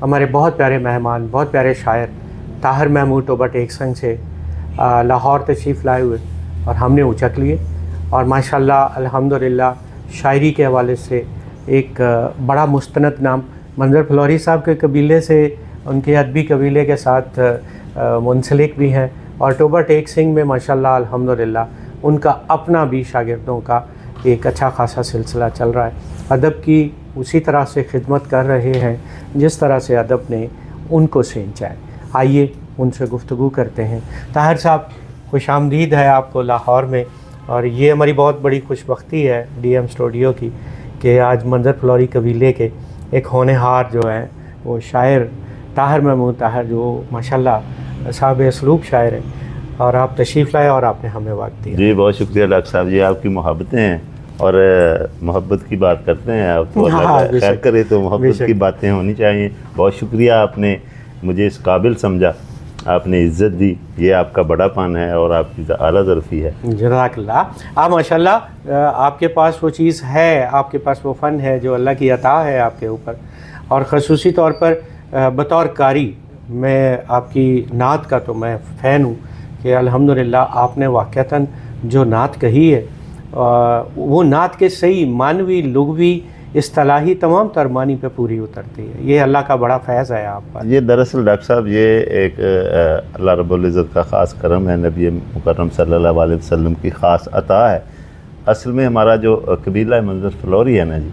ہمارے بہت پیارے مہمان، بہت پیارے شاعر طاہر محمود ٹوبہ ٹیک سنگ سے لاہور تشریف لائے ہوئے اور ہم نے اچک لیے، اور ماشاءاللہ الحمدللہ شاعری کے حوالے سے ایک بڑا مستند نام منظر فلوری صاحب کے قبیلے سے، ان کے ادبی قبیلے کے ساتھ منسلک بھی ہیں، اور ٹوبہ ٹیک سنگ میں ماشاءاللہ الحمدللہ ان کا اپنا بھی شاگردوں کا ایک اچھا خاصا سلسلہ چل رہا ہے، ادب کی اسی طرح سے خدمت کر رہے ہیں جس طرح سے ادب نے ان کو سینچا ہے۔ آئیے ان سے گفتگو کرتے ہیں۔ طاہر صاحب، خوش آمدید ہے آپ کو لاہور میں، اور یہ ہماری بہت بڑی خوش بختی ہے ڈی ایم اسٹوڈیو کی کہ آج منظر فلوری قبیلے کے ایک ہونہار جو ہیں وہ شاعر طاہر محمود طاہر، جو ماشاءاللہ صاحب اسلوب شاعر ہیں، اور آپ تشریف لائے اور آپ نے ہمیں وقت دیا۔ جی بہت شکریہ ڈاکٹر صاحب جی، آپ کی محبتیں ہیں اور محبت کی بات کرتے ہیں آپ، تو اللہ خیر کرے تو محبت کی باتیں ہونی چاہیے۔ بہت شکریہ، آپ نے مجھے اس قابل سمجھا، آپ نے عزت دی، یہ آپ کا بڑا پن ہے اور آپ کی اعلیٰ ظرفی ہے۔ جزاک اللہ۔ آپ ماشاءاللہ آپ کے پاس وہ چیز ہے، آپ کے پاس وہ فن ہے جو اللہ کی عطا ہے آپ کے اوپر، اور خصوصی طور پر بطور قاری میں آپ کی نعت کا تو میں فین ہوں کہ الحمدللہ آپ نے واقعتاً جو نعت کہی ہے وہ نعت کے صحیح معنوی، لغوی، اصطلاحی تمام تر معنی پہ پوری اترتی ہے۔ یہ اللہ کا بڑا فیض ہے آپ پر۔ یہ دراصل ڈاکٹر صاحب یہ ایک اللہ رب العزت کا خاص کرم ہے، نبی مکرم صلی اللہ علیہ وسلم کی خاص عطا ہے۔ اصل میں ہمارا جو قبیلہ منظر فلوری ہے نا جی،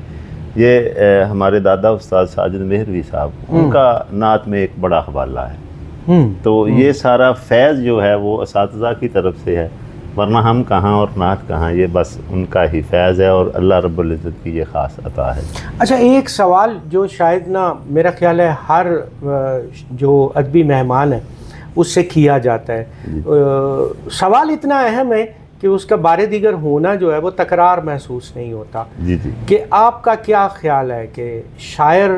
یہ ہمارے دادا استاد ساجد مہروی صاحب، ان کا نعت میں ایک بڑا حوالہ ہے، تو یہ سارا فیض جو ہے وہ اساتذہ کی طرف سے ہے، ورنہ ہم کہاں اور نعت کہاں، یہ بس ان کا ہی فیض ہے اور اللہ رب العزت کی یہ خاص عطا ہے۔ اچھا، ایک سوال جو شاید نا میرا خیال ہے ہر جو ادبی مہمان ہے اس سے کیا جاتا ہے، سوال اتنا اہم ہے کہ اس کا بارے دیگر ہونا جو ہے وہ تکرار محسوس نہیں ہوتا، جی جی، کہ آپ کا کیا خیال ہے کہ شاعر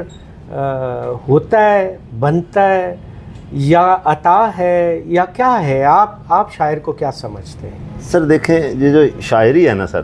ہوتا ہے، بنتا ہے، یا عطا ہے، یا کیا ہے؟ آپ شاعر کو کیا سمجھتے ہیں؟ سر دیکھیں، یہ جو شاعری ہے نا سر،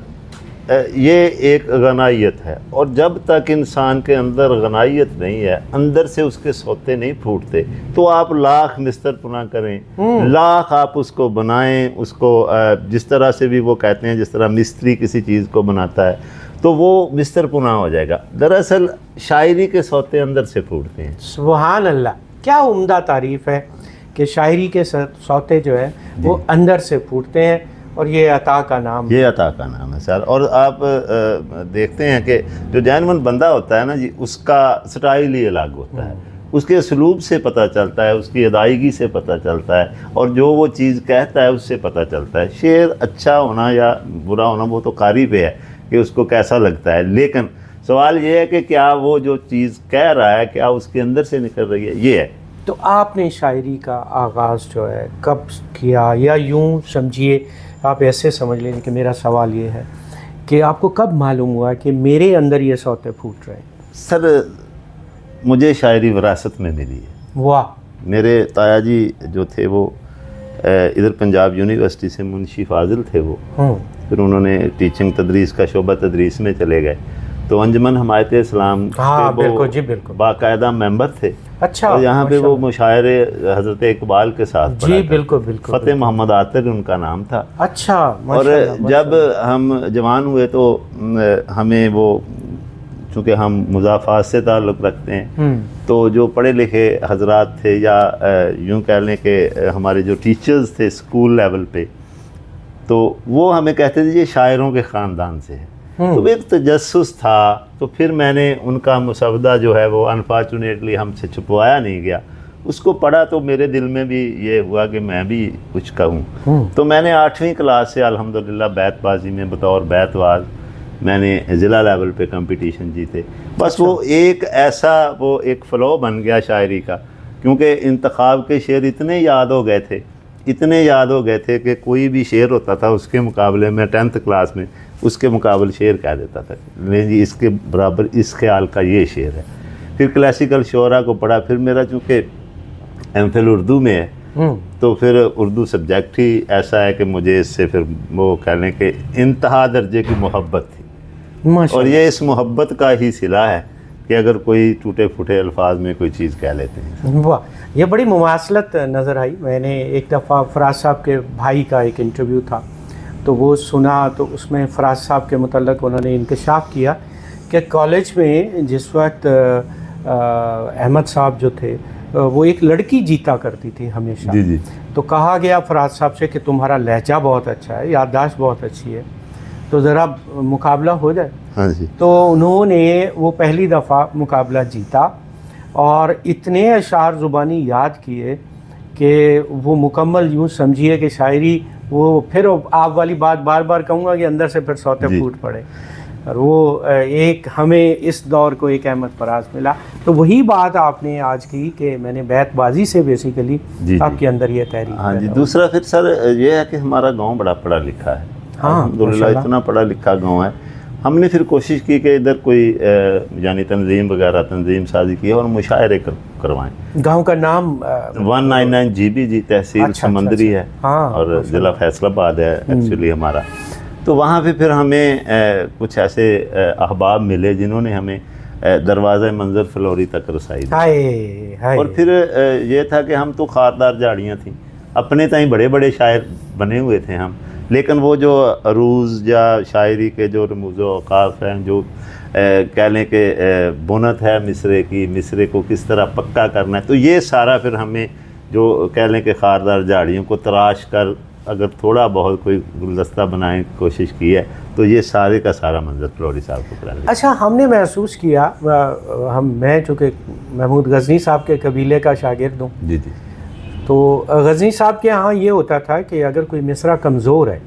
یہ ایک غنائیت ہے، اور جب تک انسان کے اندر غنائیت نہیں ہے، اندر سے اس کے سوتے نہیں پھوٹتے، تو آپ لاکھ مستر پنا کریں، لاکھ آپ اس کو بنائیں، اس کو جس طرح سے بھی وہ کہتے ہیں، جس طرح مستری کسی چیز کو بناتا ہے تو وہ مستر پنا ہو جائے گا۔ دراصل شاعری کے سوتے اندر سے پھوٹتے ہیں۔ سبحان اللہ، کیا عمدہ تعریف ہے کہ شاعری کے سوتے جو ہے وہ اندر سے پھوٹتے ہیں، اور یہ عطا کا نام، یہ عطا کا نام ہے سر۔ اور آپ دیکھتے ہیں کہ جو جینون بندہ ہوتا ہے نا جی، اس کا سٹائل ہی الگ ہوتا ہے، اس کے اسلوب سے پتہ چلتا ہے، اس کی ادائیگی سے پتہ چلتا ہے، اور جو وہ چیز کہتا ہے اس سے پتہ چلتا ہے۔ شعر اچھا ہونا یا برا ہونا وہ تو قاری پہ ہے کہ اس کو کیسا لگتا ہے، لیکن سوال یہ ہے کہ کیا وہ جو چیز کہہ رہا ہے کیا اس کے اندر سے نکل رہی ہے، یہ ہے۔ تو آپ نے شاعری کا آغاز جو ہے کب کیا، یا یوں سمجھیے، آپ ایسے سمجھ لیں کہ میرا سوال یہ ہے کہ آپ کو کب معلوم ہوا کہ میرے اندر یہ سوتے پھوٹ رہے ہیں؟ سر مجھے شاعری وراثت میں ملی ہے۔ واہ! میرے تایا جی جو تھے وہ ادھر پنجاب یونیورسٹی سے منشی فاضل تھے، وہ پھر انہوں نے ٹیچنگ تدریس کا شعبہ تدریس میں چلے گئے، تو انجمن حمایت اسلام کے وہ باقاعدہ ممبر تھے۔ اچھا، اور یہاں پہ وہ مشاعرے حضرت اقبال کے ساتھ جی بالکل بالکل، فتح محمد عاطر ان کا نام تھا۔ اچھا، اور جب ہم جوان ہوئے تو ہمیں وہ، چونکہ ہم مضافات سے تعلق رکھتے ہیں، تو جو پڑھے لکھے حضرات تھے، یا یوں کہہ لیں کہ ہمارے جو ٹیچرز تھے اسکول لیول پہ، تو وہ ہمیں کہتے تھے یہ شاعروں کے خاندان سے ہے، تو ایک تجسس تھا۔ تو پھر میں نے ان کا مسودہ جو ہے وہ انفارچونیٹلی ہم سے چھپوایا نہیں گیا، اس کو پڑھا تو میرے دل میں بھی یہ ہوا کہ میں بھی کچھ کہوں۔ تو میں نے 8ویں کلاس سے الحمدللہ بیت بازی میں بطور بیت باز میں نے ضلع لیول پہ کمپٹیشن جیتے۔ بس وہ ایک ایسا وہ ایک فلو بن گیا شاعری کا، کیونکہ انتخاب کے شعر اتنے یاد ہو گئے تھے کہ کوئی بھی شعر ہوتا تھا اس کے مقابلے میں 10th کلاس میں اس کے مقابل شعر کہہ دیتا تھا، نہیں جی اس کے برابر اس خیال کا یہ شعر ہے۔ پھر کلاسیکل شعراء کو پڑھا، پھر میرا چونکہ ایم فل اردو میں ہے تو پھر اردو سبجیکٹ ہی ایسا ہے کہ مجھے اس سے پھر وہ کہہ لیں کہ انتہا درجے کی محبت تھی، اور یہ اس محبت کا ہی صلہ ہے کہ اگر کوئی ٹوٹے پھوٹے الفاظ میں کوئی چیز کہہ لیتے ہیں. واہ، یہ بڑی مماثلت نظر آئی. میں نے ایک دفعہ فراز صاحب کے بھائی کا ایک انٹرویو تھا تو وہ سنا، تو اس میں فراز صاحب کے متعلق انہوں نے انکشاف کیا کہ کالج میں جس وقت احمد صاحب جو تھے وہ ایک لڑکی جیتا کرتی تھی ہمیشہ. جی جی. تو کہا گیا فراز صاحب سے کہ تمہارا لہجہ بہت اچھا ہے، یادداشت بہت اچھی ہے، تو ذرا مقابلہ ہو جائے. ہاں جی. تو انہوں نے وہ پہلی دفعہ مقابلہ جیتا اور اتنے اشعار زبانی یاد کیے کہ وہ مکمل یوں سمجھیے کہ شاعری، وہ پھر آپ والی بات بار بار کہوں گا کہ اندر سے پھر سوتے پھوٹ پڑے. اور وہ ایک ہمیں اس دور کو ایک احمد فراز ملا. تو وہی بات آپ نے آج کی کہ میں نے بیت بازی سے بیسیکلی آپ کے اندر یہ تحریک. ہاں جی. دوسرا پھر سر یہ ہے کہ ہمارا گاؤں بڑا پڑھا لکھا ہے. الحمدللہ اتنا پڑھا لکھا گاؤں ہے. ہم نے پھر کوشش کی کہ ادھر کوئی یعنی تنظیم وغیرہ تنظیم سازی کی اور مشاعرے کروائیں. گاؤں کا نام 199 GB جی تحصیل سمندری ہے اور ضلع فیصل آباد ہے ایکچولی ہمارا. تو وہاں پھر ہمیں کچھ ایسے احباب ملے جنہوں نے ہمیں دروازہ منظر فلوری تک رسائی دی. اور پھر یہ تھا کہ ہم تو خاردار جھاڑیاں تھیں، اپنے تئیں بڑے بڑے شاعر بنے ہوئے تھے ہم، لیکن وہ جو عروض یا شاعری کے جو رموز و اوقاف ہیں، جو کہہ لیں کہ بنت ہے مصرے کی، مصرے کو کس طرح پکا کرنا ہے، تو یہ سارا پھر ہمیں جو کہہ لیں کہ خاردار جھاڑیوں کو تراش کر اگر تھوڑا بہت کوئی گلدستہ بنائیں کوشش کی ہے تو یہ سارے کا سارا منظر فلوری صاحب کو کرا لیا. اچھا، ہم نے محسوس کیا، میں چونکہ محمود غزنی صاحب کے قبیلے کا شاگرد ہوں. جی جی. تو غزنی صاحب کے ہاں یہ ہوتا تھا کہ اگر کوئی مصرع کمزور ہے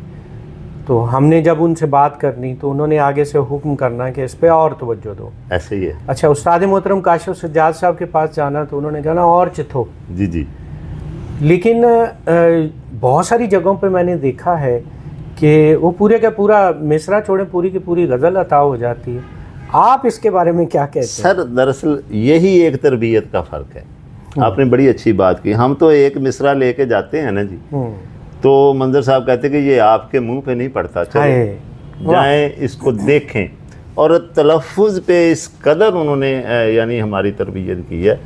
تو ہم نے جب ان سے بات کرنی تو انہوں نے آگے سے حکم کرنا کہ اس پہ اور توجہ دو. ایسے ہی ہے. اچھا، استاد محترم کاشف سجاد صاحب کے پاس جانا تو انہوں نے کہنا اور چتھو. جی جی. لیکن بہت ساری جگہوں پہ میں نے دیکھا ہے کہ وہ پورے کا پورا مصرع چھوڑیں پوری کی پوری غزل عطا ہو جاتی ہے. آپ اس کے بارے میں کیا کہتے ہیں؟ سر دراصل یہی ایک تربیت کا فرق ہے. آپ نے بڑی اچھی بات کی. ہم تو ایک مصرع لے کے جاتے ہیں نا جی، تو منظر صاحب کہتے کہ یہ آپ کے منہ پہ نہیں پڑتا، چلو جائیں اس کو دیکھیں. اور تلفظ پہ اس قدر انہوں نے یعنی ہماری تربیت کی ہے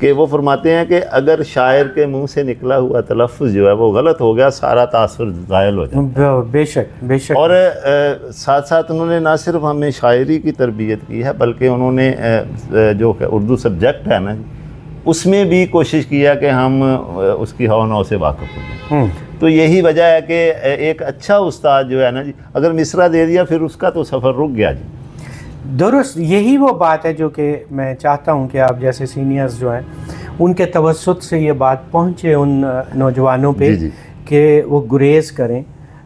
کہ وہ فرماتے ہیں کہ اگر شاعر کے منہ سے نکلا ہوا تلفظ جو ہے وہ غلط ہو گیا، سارا تاثر زائل ہو جاتا ہے. بے شک بے شک. اور ساتھ ساتھ انہوں نے نہ صرف ہمیں شاعری کی تربیت کی ہے بلکہ انہوں نے جو اردو سبجیکٹ ہے نا اس میں بھی کوشش کیا کہ ہم اس کی ہو نو سے واقف ہو جائیں. تو یہی وجہ ہے کہ ایک اچھا استاد جو ہے نا جی، اگر مصرع دے دیا پھر اس کا تو سفر رک گیا جی. درست، یہی وہ بات ہے جو کہ میں چاہتا ہوں کہ آپ جیسے سینئرز جو ہیں ان کے توسط سے یہ بات پہنچے ان نوجوانوں پہ کہ وہ گریز کریں،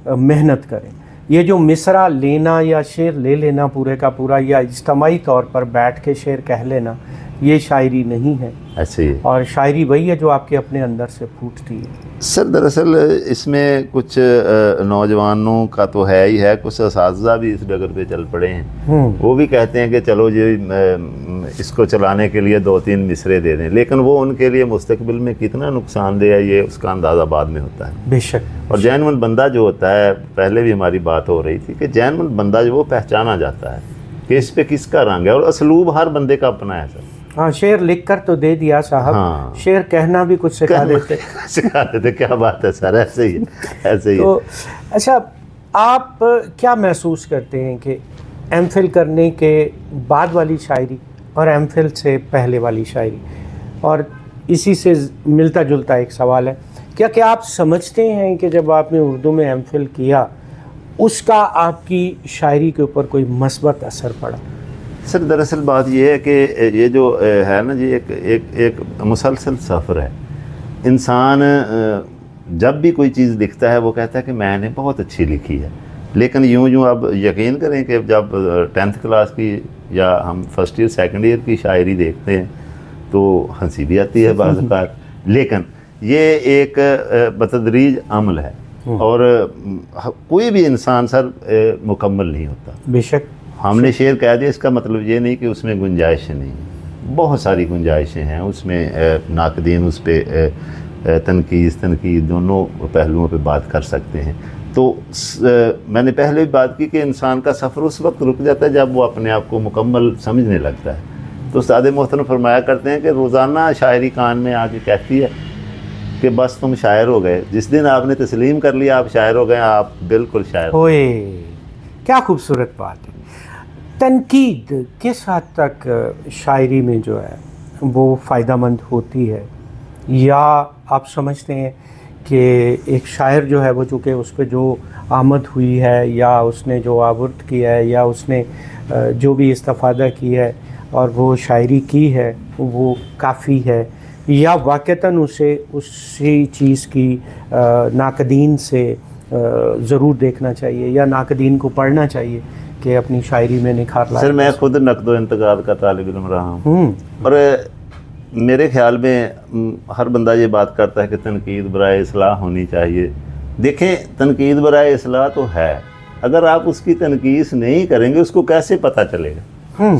محنت کریں. یہ جو مصرع لینا یا شعر لے لینا پورے کا پورا یا اجتماعی طور پر بیٹھ کے شعر کہہ لینا، یہ شاعری نہیں ہے. ایسے ہی. اور شاعری وہی ہے جو آپ کے اپنے اندر سے پھوٹتی ہے. سر دراصل اس میں کچھ نوجوانوں کا تو ہے ہی ہے، کچھ اساتذہ بھی اس ڈگر پہ چل پڑے ہیں. وہ بھی کہتے ہیں کہ چلو جی اس کو چلانے کے لیے 2-3 مصرے دے دیں، لیکن وہ ان کے لیے مستقبل میں کتنا نقصان دہ ہے یہ اس کا اندازہ بعد میں ہوتا ہے. بے شک. اور جین مند بندہ جو ہوتا ہے، پہلے بھی ہماری بات ہو رہی تھی کہ جین مند بندہ جو وہ پہچانا جاتا ہے کہ اس پہ کس کا رنگ ہے، اور اسلوب ہر بندے کا اپنا ہے. سر ہاں، شعر لکھ کر تو دے دیا صاحب، شعر کہنا بھی کچھ سکھا دیتے. کیا بات ہے سر، ایسے ہی ایسے ہی. تو اچھا، آپ کیا محسوس کرتے ہیں کہ ایم فل کرنے کے بعد والی شاعری اور ایم فل سے پہلے والی شاعری، اور اسی سے ملتا جلتا ایک سوال ہے، کیا آپ سمجھتے ہیں کہ جب آپ نے اردو میں ایم فل کیا اس کا آپ کی شاعری کے اوپر کوئی مثبت اثر پڑا؟ سر دراصل بات یہ ہے کہ یہ جو ہے نا جی ایک مسلسل سفر ہے. انسان جب بھی کوئی چیز لکھتا ہے وہ کہتا ہے کہ میں نے بہت اچھی لکھی ہے، لیکن یوں اب یقین کریں کہ جب 10th کلاس کی یا ہم فرسٹ ایئر سیکنڈ ایئر کی شاعری دیکھتے ہیں تو ہنسی بھی آتی ہے بعض اوقات، لیکن یہ ایک بتدریج عمل ہے اور کوئی بھی انسان سر مکمل نہیں ہوتا. بے شک. ہم نے شعر کہہ دیا اس کا مطلب یہ نہیں کہ اس میں گنجائشیں نہیں ہیں، بہت ساری گنجائشیں ہیں اس میں. ناقدین اس پہ تنقید دونوں پہلوؤں پہ بات کر سکتے ہیں. تو میں نے پہلے بھی بات کی کہ انسان کا سفر اس وقت رک جاتا ہے جب وہ اپنے آپ کو مکمل سمجھنے لگتا ہے. تو استاد محترم فرمایا کرتے ہیں کہ روزانہ شاعری کان میں آ کے کہتی ہے کہ بس تم شاعر ہو گئے. جس دن آپ نے تسلیم کر لیا آپ شاعر ہو گئے, آپ بالکل شاعر ہو گئے. ہوئے کیا خوبصورت بات ہے. تنقید کس حد تک شاعری میں جو ہے وہ فائدہ مند ہوتی ہے, یا آپ سمجھتے ہیں کہ ایک شاعر جو ہے وہ چونکہ اس پہ جو آمد ہوئی ہے یا اس نے جو آورد کیا ہے یا اس نے جو بھی استفادہ کی ہے اور وہ شاعری کی ہے وہ کافی ہے, یا واقعتاً اسے اسی چیز کی ناقدین سے ضرور دیکھنا چاہیے یا ناقدین کو پڑھنا چاہیے کہ اپنی شاعری میں نکھار لائے؟ سر میں خود نقد و انتقاد کا طالب علم رہا ہوں, اور میرے خیال میں ہر بندہ یہ بات کرتا ہے کہ تنقید برائے اصلاح ہونی چاہیے. دیکھیں تنقید برائے اصلاح تو ہے, اگر آپ اس کی تنقید نہیں کریں گے اس کو کیسے پتہ چلے گا؟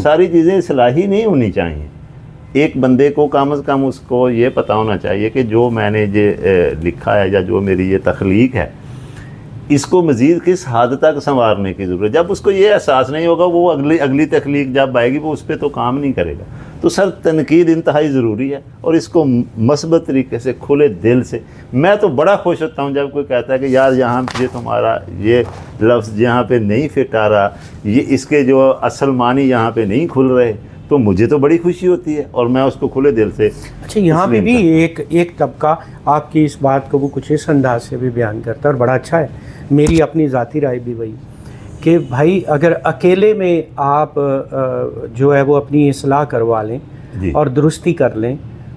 ساری چیزیں اصلاحی نہیں ہونی چاہیے. ایک بندے کو کم از کم اس کو یہ پتہ ہونا چاہیے کہ جو میں نے یہ لکھا ہے یا جو میری یہ تخلیق ہے اس کو مزید کس حد تک سنوارنے کی ضرورت ہے. جب اس کو یہ احساس نہیں ہوگا وہ اگلی تخلیق جب آئے گی وہ اس پہ تو کام نہیں کرے گا. تو سر تنقید انتہائی ضروری ہے, اور اس کو مثبت طریقے سے کھلے دل سے. میں تو بڑا خوش ہوتا ہوں جب کوئی کہتا ہے کہ یار یہاں یہ تمہارا یہ لفظ یہاں پہ نہیں فٹ آ رہا, یہ اس کے جو اصل معنی یہاں پہ نہیں کھل رہے, تو مجھے تو بڑی خوشی ہوتی ہے اور میں اس کو کھلے دل سے. اچھا یہاں پہ بھی ایک طبقہ آپ کی اس بات کو وہ کچھ اس انداز سے بھی بیان کرتا ہے اور بڑا اچھا ہے. میری اپنی ذاتی رائے بھی وہی کہ بھائی اگر اکیلے میں آپ جو ہے وہ اپنی اصلاح کروا لیں اور درستی کر لیں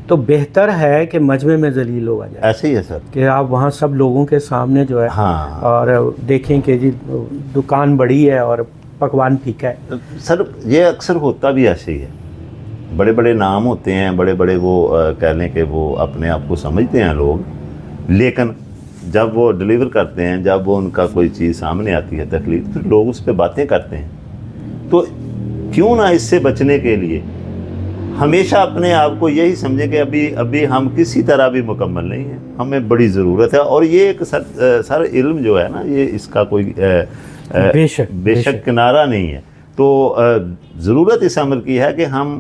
تو بہتر ہے کہ مجمع میں ذلیل ہو جائے. ایسے ہی ہے سر کہ آپ وہاں سب لوگوں کے سامنے جو ہے اور دیکھیں کہ جی دکان بڑی ہے اور پکوان پھیکا ہے. سر یہ اکثر ہوتا بھی ایسے ہی ہے. بڑے بڑے نام ہوتے ہیں, بڑے بڑے وہ کہہ لیں کہ وہ اپنے آپ کو سمجھتے ہیں لوگ, لیکن جب وہ ڈلیور کرتے ہیں, جب وہ ان کا کوئی چیز سامنے آتی ہے تکلیف, پھر لوگ اس پہ باتیں کرتے ہیں. تو کیوں نہ اس سے بچنے کے لیے ہمیشہ اپنے آپ کو یہی سمجھیں کہ ابھی ہم کسی طرح بھی مکمل نہیں ہیں, ہمیں بڑی ضرورت ہے. اور یہ ایک سر علم جو ہے نا, یہ اس کا کوئی بے شک کنارہ نہیں ہے. تو ضرورت اس عمل کی ہے کہ ہم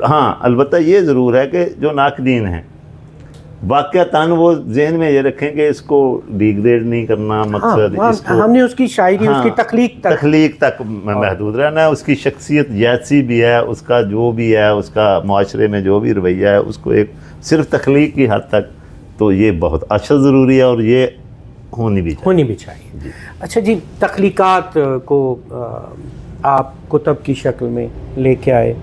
ہاں البتہ یہ ضرور ہے کہ جو ناقدین ہیں واقعتاً وہ ذہن میں یہ رکھیں کہ اس کو ڈیگریڈ نہیں کرنا, مقصد اس کو ہم نے اس کی شاعری اس کی تخلیق تک محدود رہنا ہے. اس کی شخصیت جیسی بھی ہے, اس کا جو بھی ہے, اس کا معاشرے میں جو بھی رویہ ہے, اس کو ایک صرف تخلیق کی حد تک, تو یہ بہت اچھا ضروری ہے اور یہ ہونی بھی چاہیے. اچھا جی, تخلیقات کو آپ کتب کی شکل میں لے کے آئے,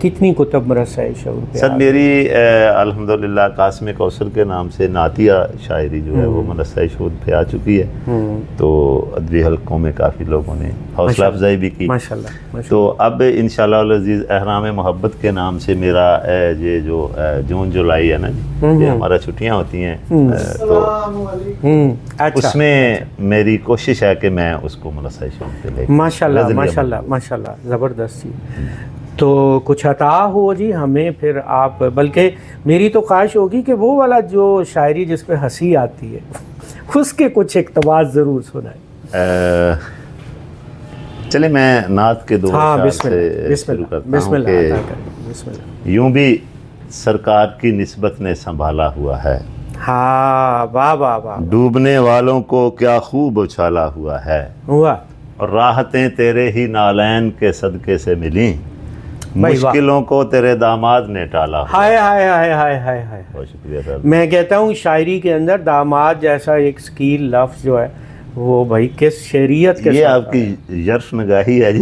کتنی کتب مرثہ شعور پہ؟ سر میری الحمدللہ قاسم کوثر کے نام سے نعتیہ شاعری جو ہے وہ مرثہ شعور پہ آ چکی ہے. تو ادبی حلقوں میں کافی لوگوں نے حوصلہ افزائی بھی کی ماشاءاللہ. تو اب انشاءاللہ العزیز احرام محبت کے نام سے میرا یہ جو جون جولائی ہے نا جی, یہ ہمارا چھٹیاں ہوتی ہیں, تو اس میں میری کوشش ہے کہ میں اس کو مرثہ شعور پہ لے. ماشاءاللہ زبردست. تو کچھ عطا ہو جی ہمیں پھر آپ, بلکہ میری تو خواہش ہوگی کہ وہ والا جو شاعری جس پہ ہنسی آتی ہے اس کے کچھ اقتباس ضرور سنائیں. چلے میں نعت کے دو اشعار سے شروع کرتا ہوں کہ یوں بھی سرکار کی نسبت نے سنبھالا ہوا ہے, ہاں واہ واہ واہ, ڈوبنے والوں کو کیا خوب اچھالا ہوا ہے, اور راحتیں تیرے ہی نالین کے صدقے سے ملیں, مشکلوں کو تیرے داماد نے ٹالا. ہائے ہائے ہائے ہائے ہائے ہائے, بہت شکریہ سر. میں کہتا ہوں شاعری کے اندر داماد جیسا ایک سکیل لفظ جو ہے وہ بھائی کس شعریت کے یہ آپ کی یرف نگاہی ہے جی,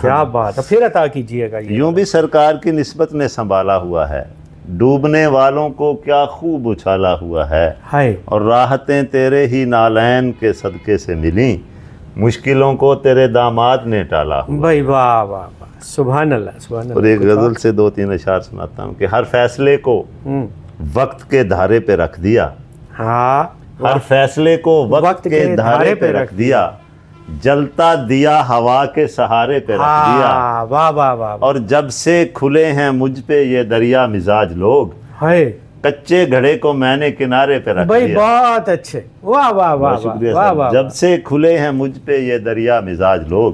کیا بات ہے, پھر عطا کیجیے گا. یوں بھی سرکار کی نسبت نے سنبھالا ہوا ہے, ڈوبنے والوں کو کیا خوب اچھالا ہوا ہے, اور راحتیں تیرے ہی نالین کے صدقے سے ملیں, مشکلوں کو تیرے داماد نے ٹالا ہوا. بھائی واہ واہ واہ, سبحان اللہ سبحان اللہ. اور ایک غزل سے 2-3 اشعار سناتا ہوں کہ ہر فیصلے کو وقت کے دھارے پہ رکھ دیا, ہر فیصلے کو وقت کے دھارے پہ رکھ دیا, جلتا دیا ہوا کے سہارے پہ رکھ دیا, واہ واہ واہ, اور جب سے کھلے ہیں مجھ پہ یہ دریا مزاج لوگ, کچے گھڑے کو میں نے کنارے پہ رکھ دیا. بہت اچھے, واہ واہ واہ, شکریہ. جب سے کھلے ہیں مجھ پہ یہ دریا مزاج لوگ,